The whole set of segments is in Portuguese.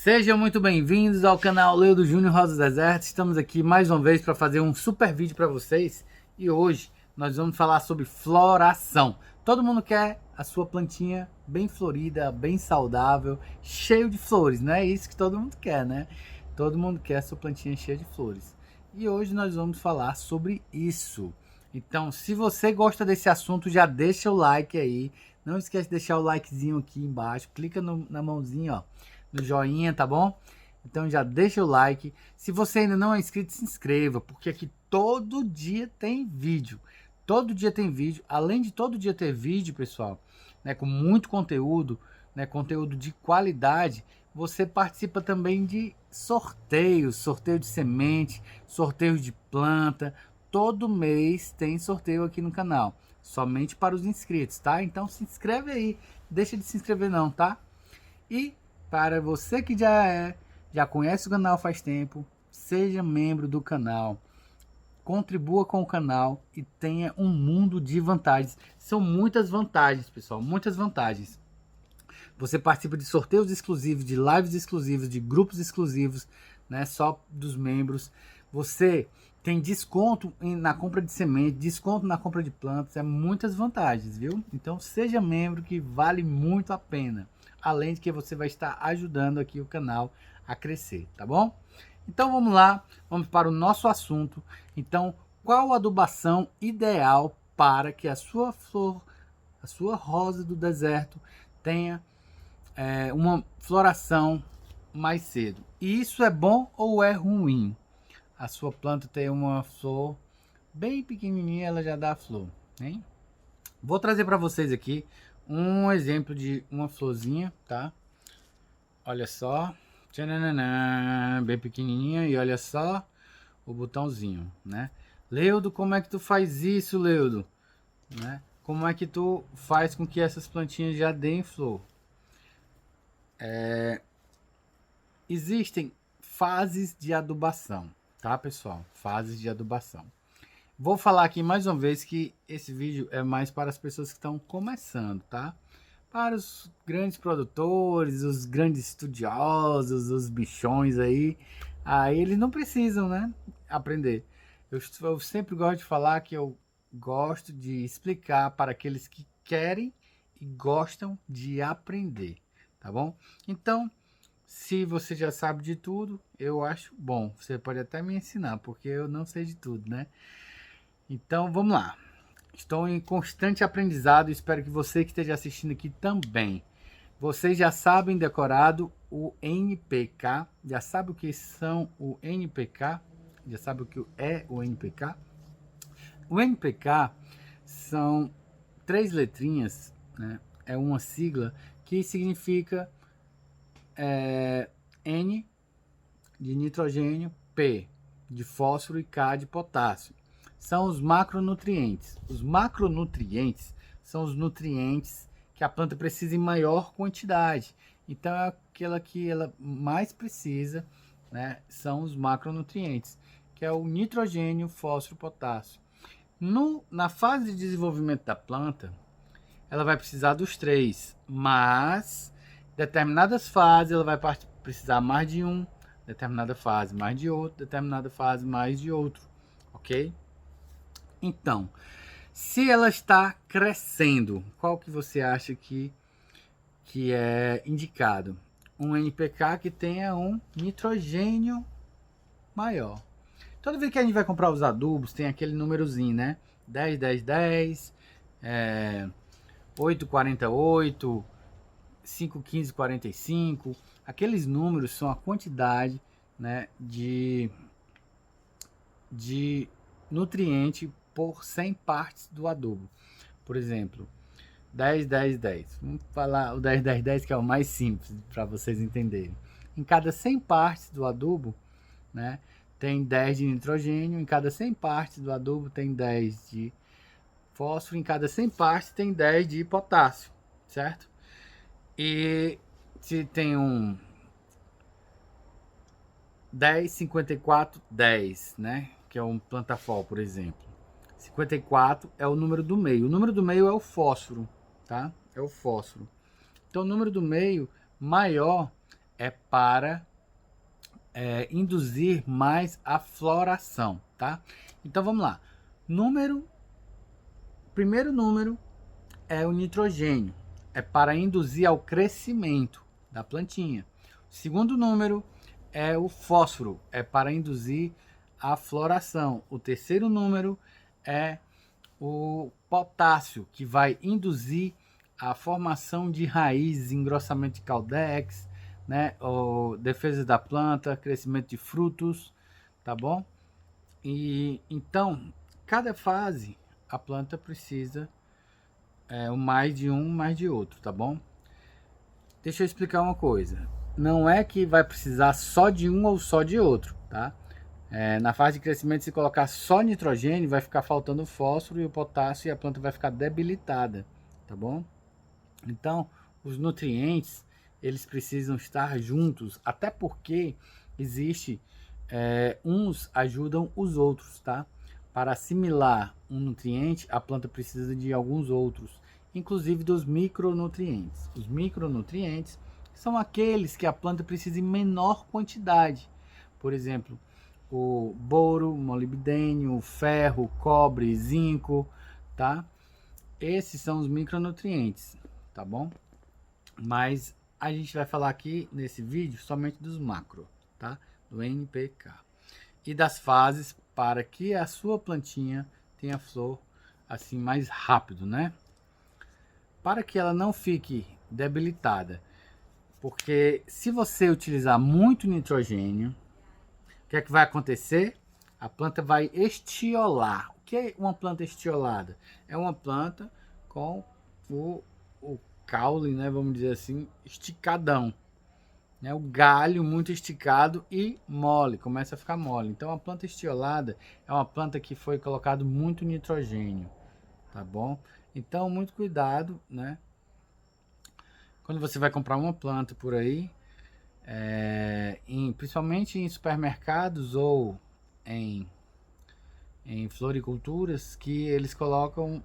Sejam muito bem-vindos ao canal Leudo Júnior Rosa do Deserto. Estamos aqui mais uma vez para fazer um super vídeo para vocês. E hoje nós vamos falar sobre floração. Todo mundo quer a sua plantinha bem florida, bem saudável, cheio de flores. Não é isso que todo mundo quer, né? Todo mundo quer a sua plantinha cheia de flores. E hoje nós vamos falar sobre isso. Então, se você gosta desse assunto, já deixa o like aí. Não esquece de deixar o likezinho aqui embaixo. Clica na mãozinha, ó, no joinha, tá bom? Então já deixa o like. Se você ainda não é inscrito, se inscreva, porque aqui todo dia tem vídeo. Todo dia tem vídeo. Além de todo dia ter vídeo, pessoal, né, com muito conteúdo, né, conteúdo de qualidade, você participa também de sorteios, sorteio de semente, sorteio de planta. Todo mês tem sorteio aqui no canal, somente para os inscritos, tá? Então se inscreve aí, deixa de se inscrever não, tá? E para você que já conhece o canal faz tempo, seja membro do canal, contribua com o canal e tenha um mundo de vantagens. São muitas vantagens, pessoal, muitas vantagens. Você participa de sorteios exclusivos, de lives exclusivas, de grupos exclusivos, né, só dos membros. Você tem desconto na compra de semente, desconto na compra de plantas, é muitas vantagens, viu? Então seja membro, que vale muito a pena. Além de que você vai estar ajudando aqui o canal a crescer, tá bom? Então vamos lá, vamos para o nosso assunto. Então, qual a adubação ideal para que a sua flor, a sua rosa do deserto tenha uma floração mais cedo? E isso é bom ou é ruim? A sua planta tem uma flor bem pequenininha, ela já dá flor, hein? Vou trazer para vocês aqui um exemplo de uma florzinha, tá? Olha só, tchananã, bem pequenininha, e olha só o botãozinho, né? Leudo, como é que tu faz isso, Leudo? Né? Como é que tu faz com que essas plantinhas já deem flor? Existem fases de adubação, tá, pessoal? Fases de adubação. Vou falar aqui mais uma vez que esse vídeo é mais para as pessoas que estão começando, tá? Para os grandes produtores, os grandes estudiosos, os bichões aí eles não precisam, né, aprender. Eu sempre gosto de falar que eu gosto de explicar para aqueles que querem e gostam de aprender, tá bom? Então, se você já sabe de tudo, eu acho bom. Você pode até me ensinar, porque eu não sei de tudo, né? Então, vamos lá. Estou em constante aprendizado e espero que você que esteja assistindo aqui também. Vocês já sabem decorado o NPK? Já sabe o que são o NPK? Já sabe o que é o NPK? O NPK são 3 letrinhas, né? É uma sigla que significa N de nitrogênio, P de fósforo e K de potássio. São os macronutrientes. Os macronutrientes são os nutrientes que a planta precisa em maior quantidade. Então é aquela que ela mais precisa, né? São os macronutrientes, que é o nitrogênio, fósforo, potássio. Na fase de desenvolvimento da planta, ela vai precisar dos 3, mas determinadas fases ela vai precisar mais de um, determinada fase mais de outro, determinada fase mais de outro, ok? Então, se ela está crescendo, qual que você acha que é indicado? Um NPK que tenha um nitrogênio maior. Toda vez que a gente vai comprar os adubos, tem aquele númerozinho, né? 10, 10, 10, 8, 48, 5, 15, 45. Aqueles números são a quantidade, né, de nutriente por 100 partes do adubo. Por exemplo, 10, 10, 10. Vamos falar o 10, 10, 10, que é o mais simples para vocês entenderem. Em cada 100 partes do adubo, né, tem 10 de nitrogênio. Em cada 100 partes do adubo tem 10 de fósforo. Em cada 100 partes tem 10 de potássio, certo? E se tem um 10, 54, 10, né? Que é um plantafol, por exemplo. 54 é o número do meio. O número do meio é o fósforo, tá? É o fósforo. Então, o número do meio maior é para induzir mais a floração, tá? Então vamos lá. Primeiro número é o nitrogênio, é para induzir ao crescimento da plantinha. O segundo número é o fósforo, é para induzir a floração. O terceiro número é o potássio, que vai induzir a formação de raízes, engrossamento de caudex, né, ou defesa da planta, crescimento de frutos, tá bom? E então, cada fase a planta precisa mais de um, mais de outro, tá bom? Deixa eu explicar uma coisa. Não é que vai precisar só de um ou só de outro, tá? Na fase de crescimento, se colocar só nitrogênio, vai ficar faltando o fósforo e o potássio e a planta vai ficar debilitada, tá bom? Então, os nutrientes, eles precisam estar juntos, até porque uns ajudam os outros, tá? Para assimilar um nutriente, a planta precisa de alguns outros, inclusive dos micronutrientes. Os micronutrientes são aqueles que a planta precisa em menor quantidade. Por exemplo, o boro, molibdênio, ferro, cobre, zinco, tá? Esses são os micronutrientes, tá bom? Mas a gente vai falar aqui nesse vídeo somente dos macro, tá? Do NPK. E das fases para que a sua plantinha tenha flor assim mais rápido, né? Para que ela não fique debilitada. Porque se você utilizar muito nitrogênio, o que é que vai acontecer? A planta vai estiolar. O que é uma planta estiolada? É uma planta com o caule, né, vamos dizer assim, esticadão. Né? O galho muito esticado e mole, começa a ficar mole. Então a planta estiolada é uma planta que foi colocado muito nitrogênio, tá bom? Então muito cuidado, né? Quando você vai comprar uma planta por aí, principalmente em supermercados ou em floriculturas, que eles colocam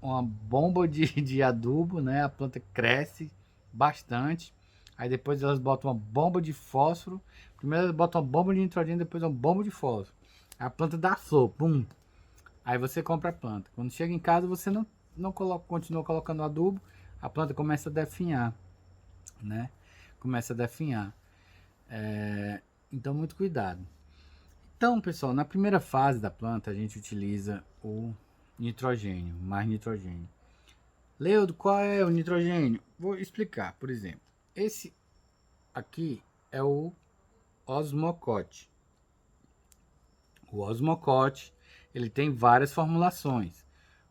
uma bomba de adubo, né? A planta cresce bastante. Aí depois elas botam uma bomba de fósforo. Primeiro elas botam uma bomba de nitrogênio, depois uma bomba de fósforo. A planta dá flor, pum. Aí você compra a planta. Quando chega em casa você não continua colocando adubo, a planta começa a definhar, né? Começa a definhar. Então muito cuidado. Então, pessoal, na primeira fase da planta a gente utiliza o nitrogênio, mais nitrogênio. Leudo, qual é o nitrogênio? Vou explicar, por exemplo. Esse aqui é o Osmocote. O Osmocote, ele tem várias formulações.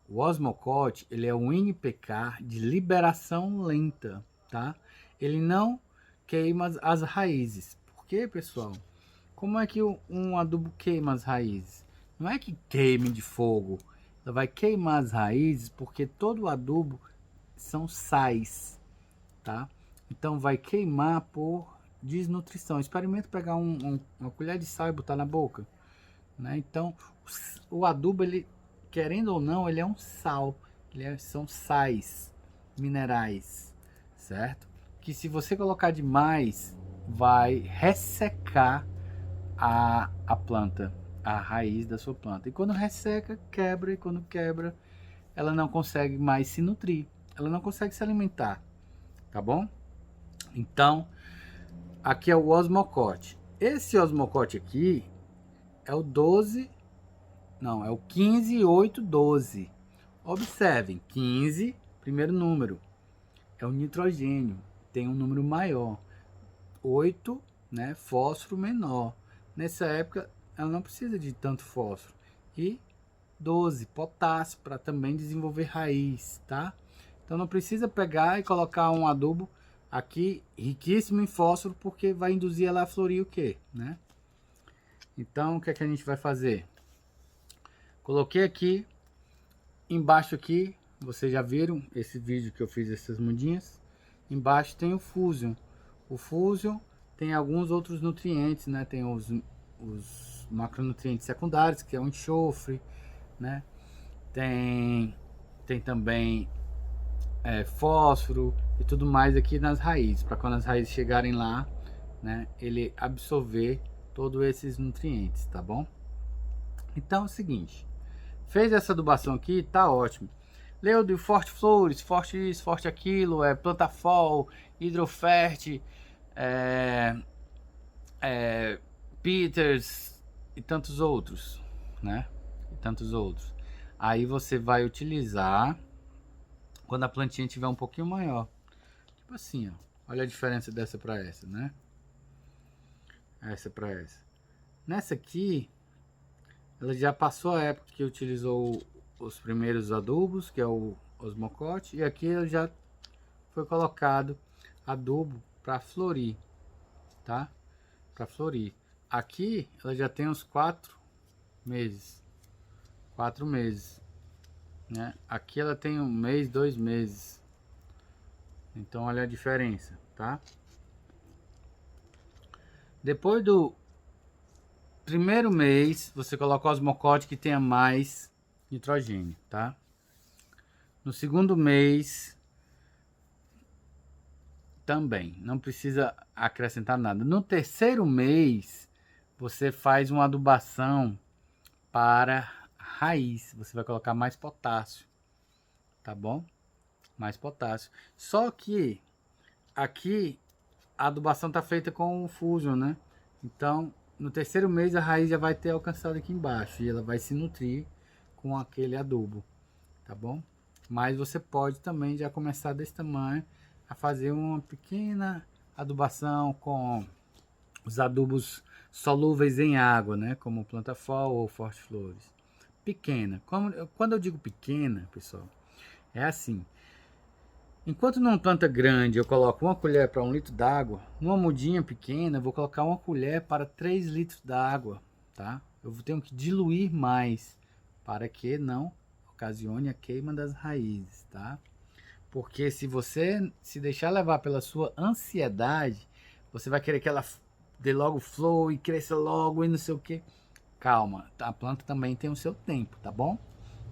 O Osmocote, ele é um NPK de liberação lenta, tá? Ele não queima as raízes. Por quê, pessoal? Como é que um adubo queima as raízes? Não é que queime de fogo. Ela vai queimar as raízes porque todo adubo são sais, tá? Então vai queimar por desnutrição. Experimenta pegar uma colher de sal e botar na boca, né? Então o adubo, ele, querendo ou não, ele é um sal. São sais minerais, certo? Que se você colocar demais, vai ressecar a planta, a raiz da sua planta. E quando resseca, quebra. E quando quebra, ela não consegue mais se nutrir. Ela não consegue se alimentar, tá bom? Então, aqui é o Osmocote. Esse Osmocote aqui é o 12, não, é o 15, 8, 12. Observem, 15, primeiro número, é o nitrogênio, tem um número maior. 8, né, fósforo menor. Nessa época, ela não precisa de tanto fósforo. E 12, potássio, para também desenvolver raiz, tá? Então não precisa pegar e colocar um adubo aqui riquíssimo em fósforo, porque vai induzir ela a florir o quê, né? Então o que é que a gente vai fazer? Coloquei aqui, embaixo aqui, vocês já viram esse vídeo que eu fiz essas mudinhas. Embaixo tem o Fusion. O Fusion tem alguns outros nutrientes, né? Tem os macronutrientes secundários, que é o enxofre, né? Tem também fósforo e tudo mais aqui nas raízes, para quando as raízes chegarem lá, né, ele absorver todos esses nutrientes, tá bom? Então é o seguinte, fez essa adubação aqui, tá ótimo. Leu de Forte Flores, Forte isso, Forte aquilo, Plantafol, Hidrofert, Peters e tantos outros, né? E tantos outros. Aí você vai utilizar quando a plantinha tiver um pouquinho maior. Tipo assim, ó. Olha a diferença dessa para essa, né? Essa para essa. Nessa aqui, ela já passou a época que utilizou os primeiros adubos, que é o osmocote, e aqui ele já foi colocado adubo para florir, tá? Para florir. Aqui ela já tem uns 4 meses. 4 meses, né? Aqui ela tem 1 mês, 2 meses. Então olha a diferença, tá? Depois do primeiro mês, você coloca o osmocote que tenha mais nitrogênio, tá? No segundo mês também, não precisa acrescentar nada. No terceiro mês, você faz uma adubação para raiz. Você vai colocar mais potássio, tá bom? Mais potássio. Só que aqui a adubação tá feita com o Fusion, né? Então, no terceiro mês a raiz já vai ter alcançado aqui embaixo e ela vai se nutrir com aquele adubo, tá bom? Mas você pode também já começar desse tamanho a fazer uma pequena adubação com os adubos solúveis em água, né? Como Plantafol ou Forte Flores. Pequena. Quando eu digo pequena, pessoal, é assim. Enquanto numa planta grande eu coloco 1 colher para 1 litro d'água, numa mudinha pequena eu vou colocar 1 colher para 3 litros d'água, tá? Eu tenho que diluir mais para que não ocasione a queima das raízes, tá? Porque se você se deixar levar pela sua ansiedade, você vai querer que ela dê logo flow e cresça logo e não sei o que. Calma, a planta também tem o seu tempo, tá bom?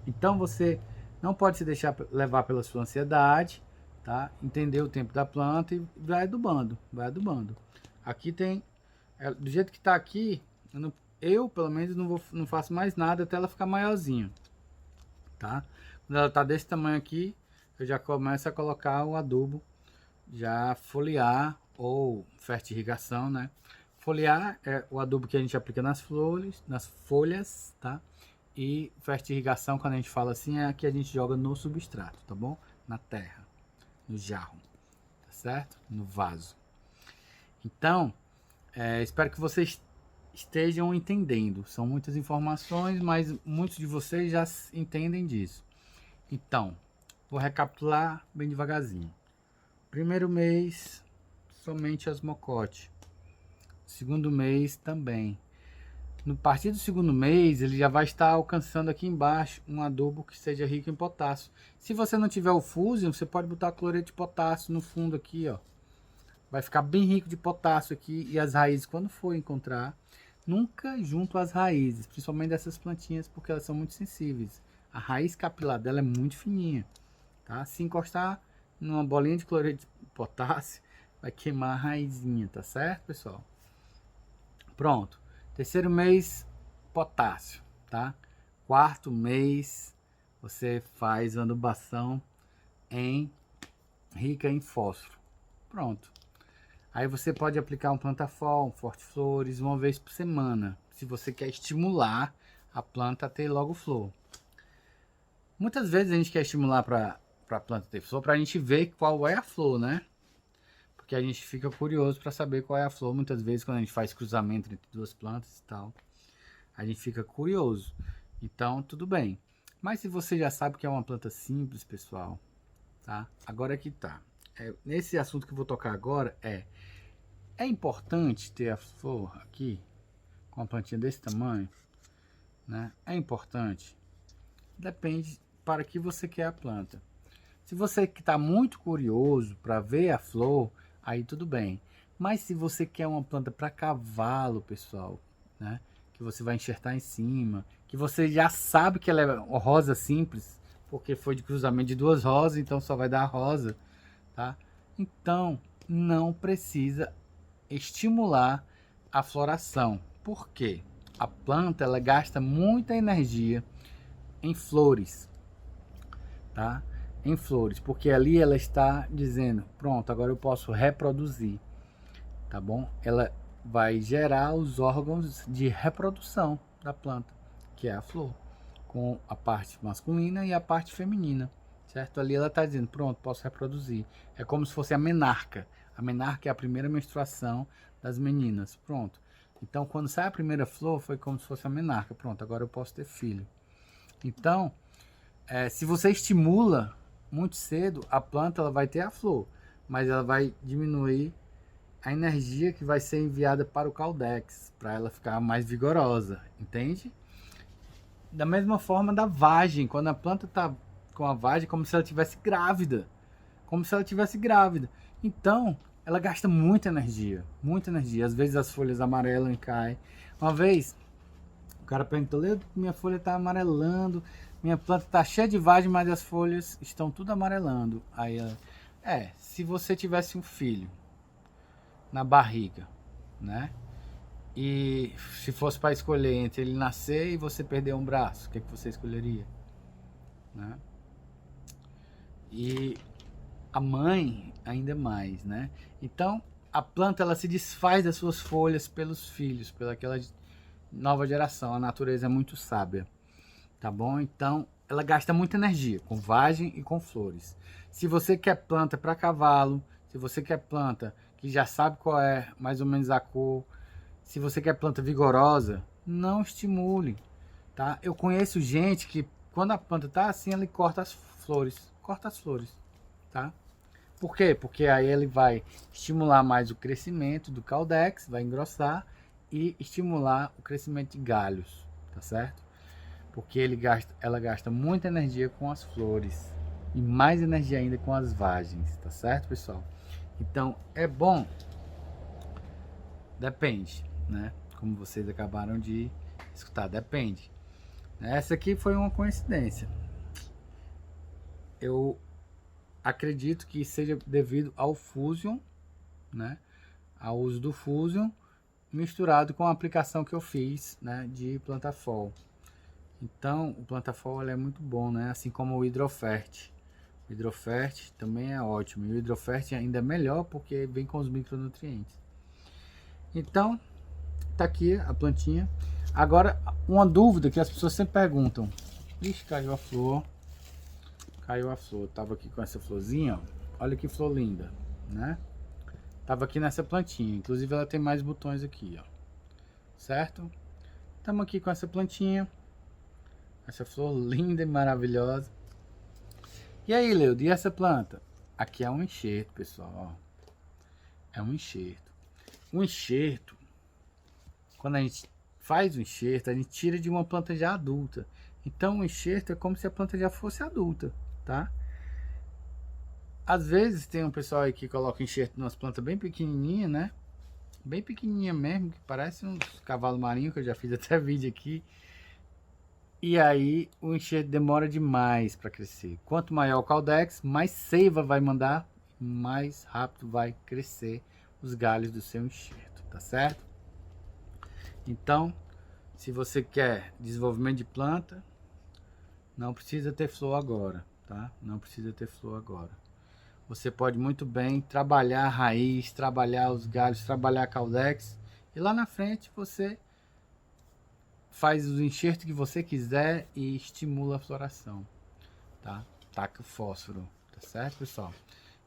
Então você não pode se deixar levar pela sua ansiedade, tá? Entender o tempo da planta e vai adubando, vai adubando. Aqui tem, do jeito que tá aqui, eu pelo menos não faço mais nada até ela ficar maiorzinha, tá? Quando ela tá desse tamanho aqui, eu já começo a colocar o adubo, já foliar ou fertirrigação, né? Foliar é o adubo que a gente aplica nas flores, nas folhas, tá? E fertirrigação, quando a gente fala assim, é a que a gente joga no substrato, tá bom? Na terra, no jarro, tá certo? No vaso. Então, espero que vocês estejam entendendo. São muitas informações, mas muitos de vocês já entendem disso. Então, vou recapitular bem devagarzinho. Primeiro mês, somente osmocote. Segundo mês também. No partir do segundo mês, ele já vai estar alcançando aqui embaixo um adubo que seja rico em potássio. Se você não tiver o Fusion, você pode botar cloreto de potássio no fundo aqui, ó. Vai ficar bem rico de potássio aqui e as raízes, quando for encontrar, nunca junto às raízes, principalmente dessas plantinhas, porque elas são muito sensíveis. A raiz capilar dela é muito fininha, tá? Se encostar numa bolinha de cloreto de potássio, vai queimar a raizinha, tá certo, pessoal? Pronto. Terceiro mês, potássio, tá? Quarto mês, você faz uma adubação rica em fósforo. Pronto. Aí você pode aplicar um Plantafol, um Forte Flores, uma vez por semana, se você quer estimular a planta a ter logo flor. Muitas vezes a gente quer estimular para a planta ter flor, para a gente ver qual é a flor, né? Porque a gente fica curioso para saber qual é a flor. Muitas vezes quando a gente faz cruzamento entre duas plantas e tal, a gente fica curioso. Então, tudo bem. Mas se você já sabe que é uma planta simples, pessoal, tá? Agora que tá. Nesse assunto que eu vou tocar agora é importante ter a flor aqui, com uma plantinha desse tamanho, né? É importante. Depende para que você quer a planta. Se você que está muito curioso para ver a flor, aí tudo bem. Mas se você quer uma planta para cavalo, pessoal, né? Que você vai enxertar em cima, que você já sabe que ela é rosa simples, porque foi de cruzamento de duas rosas, então só vai dar rosa, tá? Então, não precisa estimular a floração. Por quê? A planta ela gasta muita energia em flores, tá? Em flores, porque ali ela está dizendo, pronto, agora eu posso reproduzir, tá bom? Ela vai gerar os órgãos de reprodução da planta, que é a flor, com a parte masculina e a parte feminina, certo? Ali ela está dizendo, pronto, posso reproduzir. É como se fosse a menarca. A menarca é a primeira menstruação das meninas, pronto. Então, quando sai a primeira flor, foi como se fosse a menarca. Pronto, agora eu posso ter filho. Então, se você estimula muito cedo, a planta ela vai ter a flor, mas ela vai diminuir a energia que vai ser enviada para o caudex, para ela ficar mais vigorosa, entende? Da mesma forma da vagem, quando a planta está com a vagem, como se ela estivesse grávida. Como se ela estivesse grávida. Então, ela gasta muita energia. Muita energia. Às vezes as folhas amarelam e caem. Uma vez, o cara perguntou, Leo, minha folha está amarelando, minha planta está cheia de vagem, mas as folhas estão tudo amarelando. Aí ela, se você tivesse um filho na barriga, né? E se fosse para escolher entre ele nascer e você perder um braço, o que, é que você escolheria? Né? E a mãe ainda mais, né? Então a planta ela se desfaz das suas folhas pelos filhos, pelaquela nova geração. A natureza é muito sábia, tá bom? Então ela gasta muita energia com vagem e com flores. Se você quer planta para cavalo, se você quer planta que já sabe qual é mais ou menos a cor, se você quer planta vigorosa, não estimule, tá? Eu conheço gente que quando a planta tá assim, ele corta as flores, tá? Por quê? Porque aí ele vai estimular mais o crescimento do caudex, vai engrossar e estimular o crescimento de galhos, tá certo? Porque ela gasta muita energia com as flores e mais energia ainda com as vagens, tá certo, pessoal? Então é bom, depende, né? Como vocês acabaram de escutar, depende. Essa aqui foi uma coincidência. Eu acredito que seja devido ao Fusion, né? Ao uso do Fusion misturado com a aplicação que eu fiz, né? De Plantafol. Então, o Plantafol é muito bom, né? Assim como o Hidrofert. O Hidrofert também é ótimo. E o Hidrofert ainda é melhor porque vem com os micronutrientes. Então, tá aqui a plantinha. Agora, uma dúvida que as pessoas sempre perguntam. Ixi, caiu a flor. Caiu a flor. Tava aqui com essa florzinha, ó. Olha que flor linda, né? Tava aqui nessa plantinha. Inclusive, ela tem mais botões aqui, ó. Certo? Estamos aqui com essa plantinha. Essa flor linda e maravilhosa. E aí, Leudo, e essa planta? Aqui é um enxerto, pessoal, ó. É um enxerto. O enxerto, quando a gente faz o enxerto, a gente tira de uma planta já adulta. Então, o enxerto é como se a planta já fosse adulta, tá? Às vezes tem um pessoal aí que coloca enxerto nas plantas bem pequenininha, né? Bem pequenininha mesmo, que parece uns cavalos marinhos, que eu já fiz até vídeo aqui. E aí o enxerto demora demais para crescer. Quanto maior o caudex, mais seiva vai mandar, mais rápido vai crescer os galhos do seu enxerto, tá certo? Então, se você quer desenvolvimento de planta, não precisa ter flor agora, tá? Não precisa ter flor agora. Você pode muito bem trabalhar a raiz, trabalhar os galhos, trabalhar a caudex, e lá na frente você faz os enxertos que você quiser e estimula a floração, tá? Taca o fósforo, tá certo, pessoal?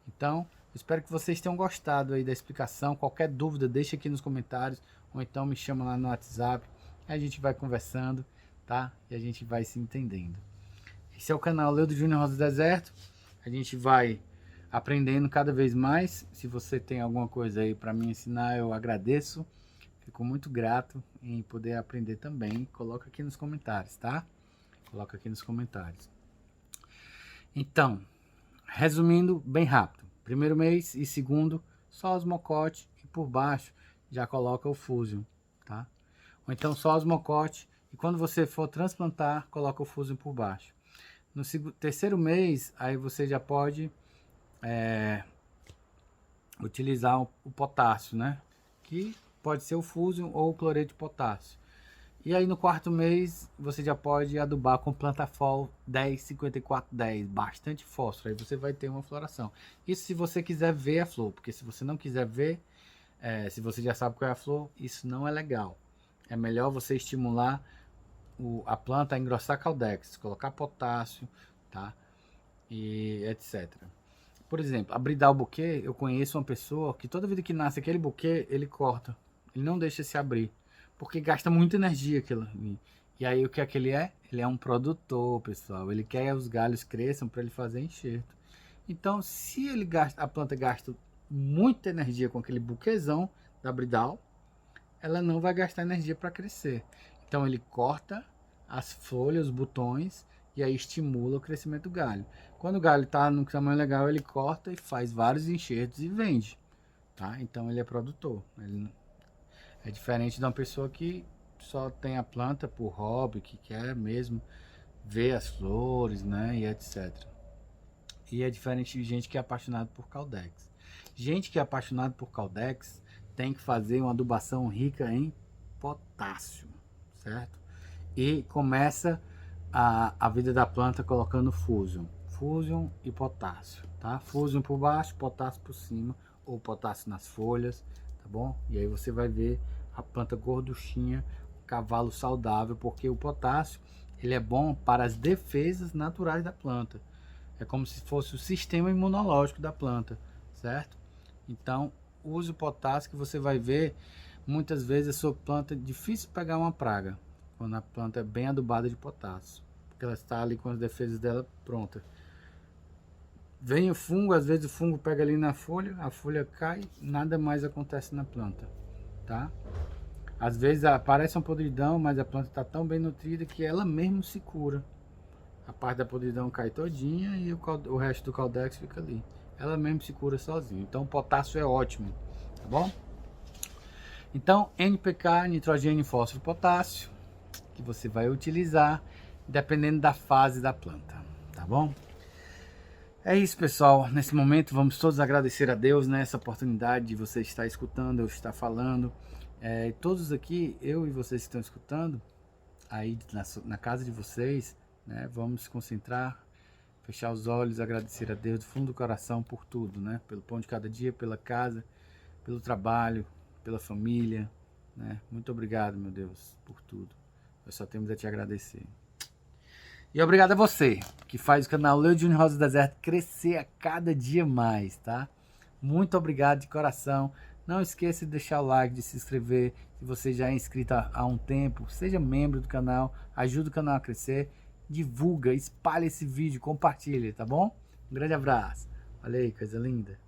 Então, espero que vocês tenham gostado aí da explicação. Qualquer dúvida, deixa aqui nos comentários, ou então me chama lá no WhatsApp, a gente vai conversando, tá? E a gente vai se entendendo. Esse é o canal Leudo Júnior Rosa do Deserto. A gente vai aprendendo cada vez mais. Se você tem alguma coisa aí para me ensinar, eu agradeço. Fico muito grato em poder aprender também. Coloca aqui nos comentários, tá? Coloca aqui nos comentários. Então, resumindo bem rápido. Primeiro mês e segundo, só os mocotes. E por baixo, já coloca o Fusion, tá? Ou então só os mocotes. E quando você for transplantar, coloca o Fusion por baixo. No terceiro mês, aí você já pode utilizar o potássio, né? que pode ser o Fusion ou o cloreto de potássio. E aí no quarto mês você já pode adubar com Plantafol 10-54-10, bastante fósforo, aí você vai ter uma floração. Isso se você quiser ver a flor, porque se você não quiser ver, se você já sabe qual é a flor, isso não é legal. É melhor você estimular a planta a engrossar Caldex, colocar potássio, tá? E etc. Por exemplo, abridar o buquê, eu conheço uma pessoa que toda vida que nasce aquele buquê, ele corta, ele não deixa se abrir. Porque gasta muita energia aquilo ali. E aí o que é que ele é? Ele é um produtor, pessoal. Ele quer que os galhos cresçam para ele fazer enxerto. Então, se ele a planta gasta muita energia com aquele buquezão da Bridal, ela não vai gastar energia para crescer. Então ele corta as folhas, os botões, e aí estimula o crescimento do galho. Quando o galho está no tamanho legal, ele corta e faz vários enxertos e vende. Tá? Então ele é produtor. Ele é diferente de uma pessoa que só tem a planta por hobby, que quer mesmo ver as flores, né, e etc. E é diferente de gente que é apaixonado por Caldex. Gente que é apaixonado por Caldex tem que fazer uma adubação rica em potássio, certo? E começa a vida da planta colocando Fusion e potássio, tá? Fusion por baixo, potássio por cima, ou potássio nas folhas, tá bom? E aí você vai ver a planta gorduchinha, cavalo saudável, porque o potássio ele é bom para as defesas naturais da planta. É como se fosse o sistema imunológico da planta, certo? Então, use o potássio que você vai ver, muitas vezes a sua planta é difícil pegar uma praga, quando a planta é bem adubada de potássio, porque ela está ali com as defesas dela pronta. Vem o fungo, às vezes o fungo pega ali na folha, a folha cai, nada mais acontece na planta, tá? Às vezes aparece uma podridão, mas a planta está tão bem nutrida que ela mesmo se cura. A parte da podridão cai todinha e o resto do Caldex fica ali. Ela mesmo se cura sozinha. Então o potássio é ótimo, tá bom? Então NPK, nitrogênio, fósforo e potássio, que você vai utilizar dependendo da fase da planta, tá bom? É isso, pessoal. Nesse momento vamos todos agradecer a Deus, né, essa oportunidade de você estar escutando, eu estar falando. Todos aqui, eu e vocês que estão escutando, aí na casa de vocês, né, vamos se concentrar, fechar os olhos, agradecer a Deus do fundo do coração por tudo, né, pelo pão de cada dia, pela casa, pelo trabalho, pela família, né. Muito obrigado, meu Deus, por tudo. Nós só temos a te agradecer. E obrigado a você que faz o canal Leo Júnior Rosa do Deserto crescer a cada dia mais, tá? Muito obrigado de coração. Não esqueça de deixar o like, de se inscrever. Se você já é inscrito há um tempo, seja membro do canal, ajuda o canal a crescer. Divulga, espalha esse vídeo, compartilha, tá bom? Um grande abraço. Olha aí, coisa linda.